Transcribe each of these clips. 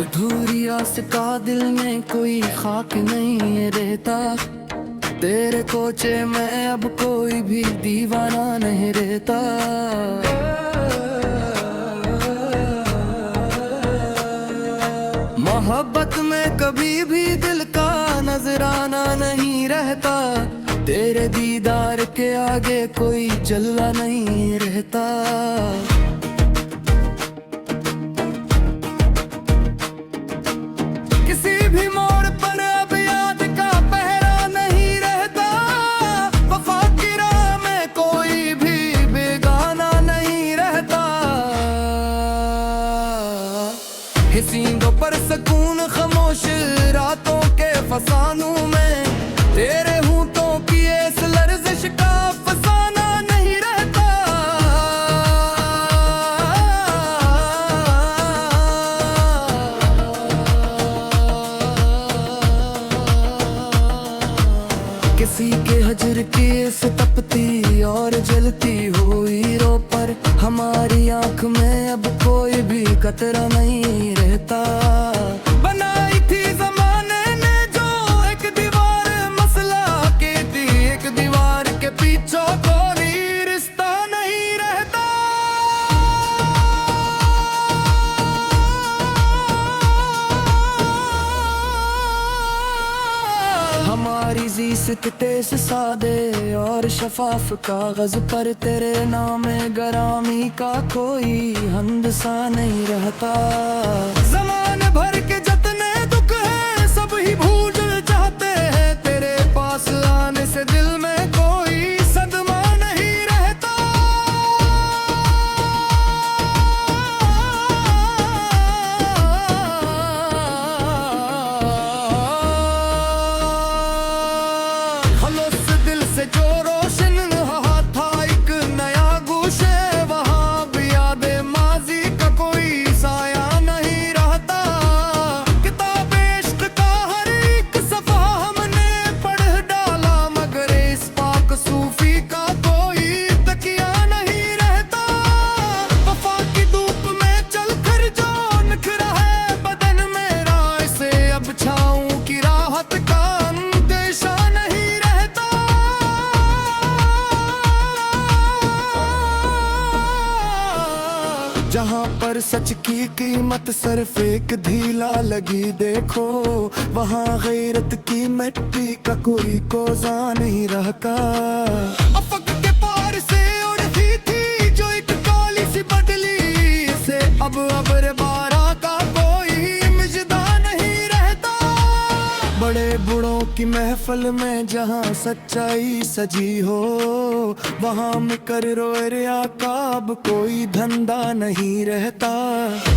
अधूरी आस का दिल में कोई खाक नहीं रहता। तेरे कोचे में अब कोई भी दीवाना नहीं रहता। मोहब्बत में कभी भी दिल का नजराना नहीं रहता। तेरे दीदार के आगे कोई जलवा नहीं रहता। किसी भी मोड़ पर अब याद का पहरा नहीं रहता। वफा की राह में कोई भी बेगाना नहीं रहता। नींदों पर सुकून खामोश रातों के फसानों में तेरे होंठों की इस लर्जिश का फसाना नहीं रहता। किसी के हजर की इस तपती और जलती हुई रो पर हमारी आंख में अब कोई भी कतरा नहीं रहता। बनाई थी जमाने ने जो एक दीवार मसला की थी, एक दीवार के पीछे कोई रिश्ता नहीं रहता। हमारी ज़िंदगी से सादे और शफाफ कागज पर तेरे नाम गरामी का कोई हंदसा नहीं रहता। ज़माने भर के जितने दुख है सब ही भूल जाते हैं। तेरे पास आने से दिल में कोई सदमा नहीं रहता। दिल से जो रोशन रहा था एक नया गुशे, वहाँ भी यादे माजी का कोई साया नहीं रहता। किताब इश्क का हर एक सफ़ा हमने पढ़ डाला, मगर इस पाक सूफी का कोई तकिया नहीं रहता। वफा की धूप में चल कर जो निखरा है बदन मेरा, इसे अब छाऊं की राहत का अंदेशा नहीं रहता। जहाँ पर सच की कीमत सिर्फ एक ढीला लगी देखो, वहाँ गैरत की मिट्टी का कोई कोज़ा नहीं रहता। अफक के पार से उड़ती थी जो एक काली सी बदली से अब अबर बारा का कोई मिजदा नहीं रहता। बड़े बूढ़ों की महफिल में जहाँ सच्चाई सजी हो, वहाँ मिकर रोए रिया का अब कोई धंधा नहीं रहता।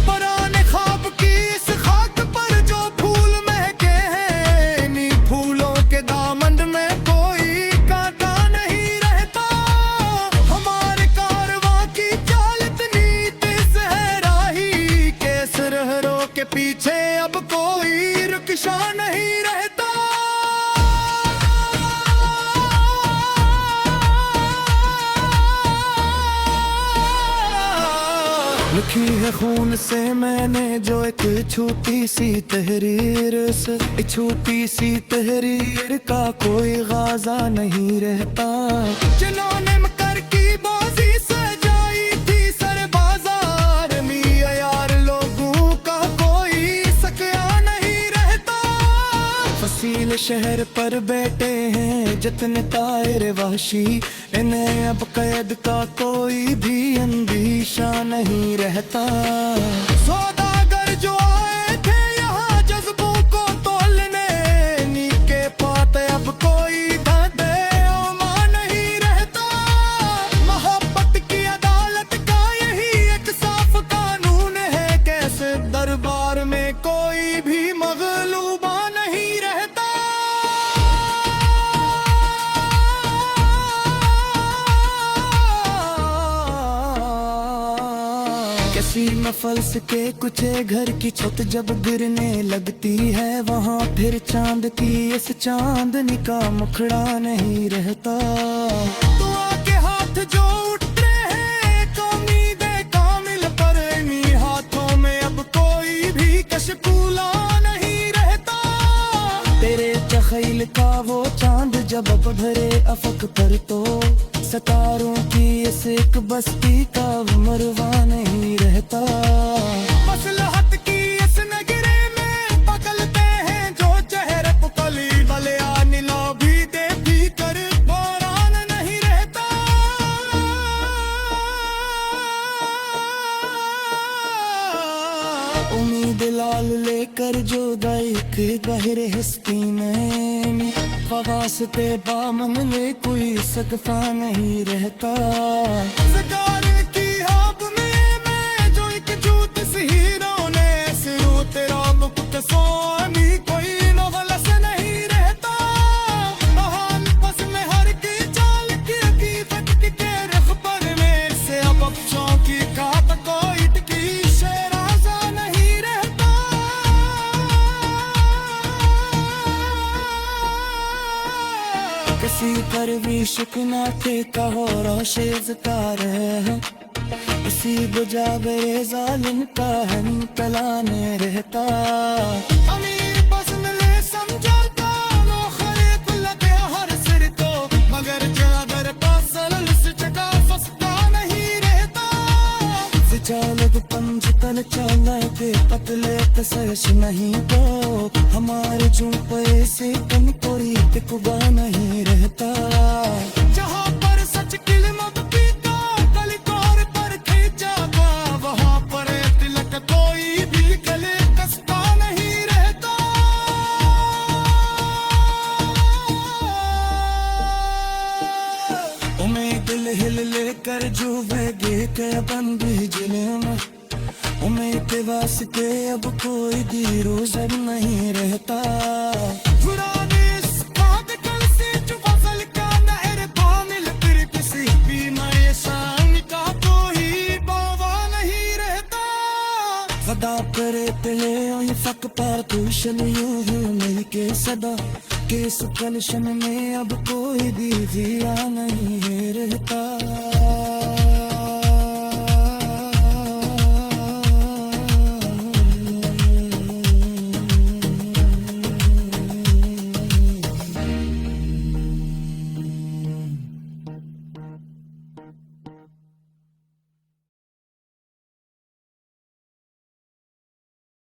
पुराने ख्वाब की इस खाक पर जो फूल महके हैं, इन्हीं फूलों के दामन में कोई कांटा नहीं रहता। हमारे कारवां की चाल इतनी तेज है राही के सरहरों के पीछे अब कोई रुकशा नहीं रहता। लिखी है खून से मैंने जो एक छोटी सी तहरीर, से छोटी सी तहरीर का कोई गाजा नहीं रहता। जिन्होंने मकर की बाजी सजाई थी सर बाजार में, यार लोगों का कोई सकया नहीं रहता। फसील शहर पर बैठे हैं जितने तायर वहशी, इन्हें अब कैद का कोई भी अंदेशा नहीं रहता। सौदागर जो आए थे यहाँ जज्बों को तोलने, नीके पाते अब कोई धंधे ओमा नहीं रहता। मोहब्बत की अदालत का यही एक साफ कानून है, कैसे दरबार में कोई भी मगलूबा नहीं रहता। किसी मफल्स के कुछ घर की छत जब गिरने लगती है, वहाँ फिर चांद की इस चांदनी का मुखड़ा नहीं रहता। दुआ के हाथ जो उठते हैं कौमी दे कामिल पर, इन्हीं हाथों में अब कोई भी कशकूल सबब भरे अफक पर तो सितारों की इस एक बस्ती का मरवा नहीं रहता। मसलहत की इस नगरे में पकड़ते हैं जो चेहरे पुतली वाले आनिला भी दे भी कर बोरान नहीं रहता। उम्मीद लाल लेकर जो दाइक गहरे हस्ती में वास्ते बामन में कोई सकता नहीं रहता। सरकार की हाब में मैं जो एक झूठ सी हीरो ने सिरो तेरा मुक्त सोनी कोई नवलस नहीं रहता। महान पस में हर की चाल की हकीकत के रखबर में से अब बच्चों की कात कोई की शेराजा नहीं रहता। किसी पर भी शुकना के कहो रोशेज का रहे इसी बुझावे जालिम का हम तलाने रहता। अमीर बस मिले समझौता लो खरीद लगे हर सिर को मगर जागर पासल से जगह फसता नहीं रहता। चालक पंच तल चाला के पतले तसश नहीं तो हमारे जो पैसे कम कोई टिकवा नहीं रहता। जहाँ पर सच किल्मत पीता कली तौर पर खींचा गया वहाँ पर तिलक कोई भी गले कसता नहीं रहता। उम्मीद दिल हिल लेकर जो बहगे के बंदी जिले में उम्मीद के वास्ते अब कोई भी रोजर नहीं रहता। पुराने इस कल से जो फसल का नहर पामिल फिर किसी भी नए शान का कोई बावा नहीं रहता। सदा करे पिले ये फक पर तुशन यूं मिल के सदा के सुकलशन में अब कोई भी जिया नहीं रहता।